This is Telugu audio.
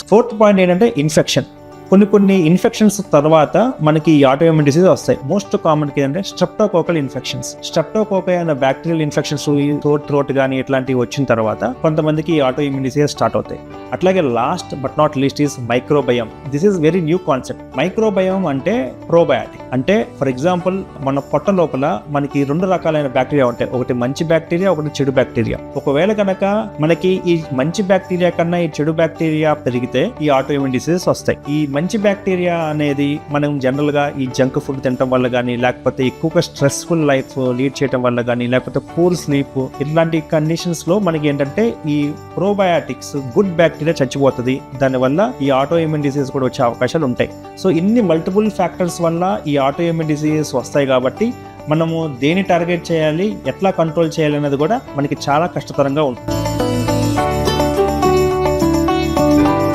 ఫోర్త్ పాయింట్ ఏంటంటే ఇన్ఫెక్షన్. కొన్ని ఇన్ఫెక్షన్స్ తర్వాత మనకి ఈ ఆటోఇమ్యూన్ డిసీజ్ వస్తాయి. మోస్ట్ కామన్ ఏంటంటే స్ట్రెప్టోకోకల్ ఇన్ఫెక్షన్స్. స్ట్రెప్టోకోకై అనే బ్యాక్టీరియల్ ఇన్ఫెక్షన్స్ థ్రోట్ కానీ ఇట్లాంటివి వచ్చిన తర్వాత కొంతమందికి ఈ ఆటోఇమ్యూన్ డిసీజ్ స్టార్ట్ అవుతాయి. అట్లాగే last but not least is microbiome. This is very new concept. Microbiome అంటే ప్రోబయాటిక్. అంటే ఫర్ ఎగ్జాంపుల్ మన పొట్ట లోపల మనకి 2 రకాలైన బ్యాక్టీరియా ఉంటాయి. ఒకటి మంచి బ్యాక్టీరియా, ఒకటి చెడు బ్యాక్టీరియా. ఒకవేళ కనుక మనకి ఈ మంచి బ్యాక్టీరియా కన్నా ఈ చెడు బ్యాక్టీరియా పెరిగితే ఈ ఆటోఇమ్యూన్ డిసీజెస్ వస్తాయి. ఈ మంచి బ్యాక్టీరియా అనేది మనం జనరల్ గా ఈ జంక్ ఫుడ్ తినడం వల్ల కానీ, లేకపోతే ఎక్కువగా స్ట్రెస్ఫుల్ లైఫ్ లీడ్ చేయడం వల్ల కానీ, లేకపోతే పూర్ స్లీప్, ఇట్లాంటి కండిషన్స్ లో మనకి ఏంటంటే ఈ ప్రోబయాటిక్స్ గుడ్ బ్యాక్టీరియా చచ్చిపోతుంది. దానివల్ల ఈ ఆటోఇమ్యూన్ డిసీజ్ కూడా వచ్చే అవకాశాలు ఉంటాయి. సో ఇన్ని మల్టిపుల్ ఫ్యాక్టర్స్ వల్ల ఈ ఆటోఇమ్యూన్ డిసీజెస్ వస్తాయి. కాబట్టి మనము దేని టార్గెట్ చేయాలి, ఎట్లా కంట్రోల్ చేయాలి అనేది కూడా మనకి చాలా కష్టతరంగా ఉంటుంది.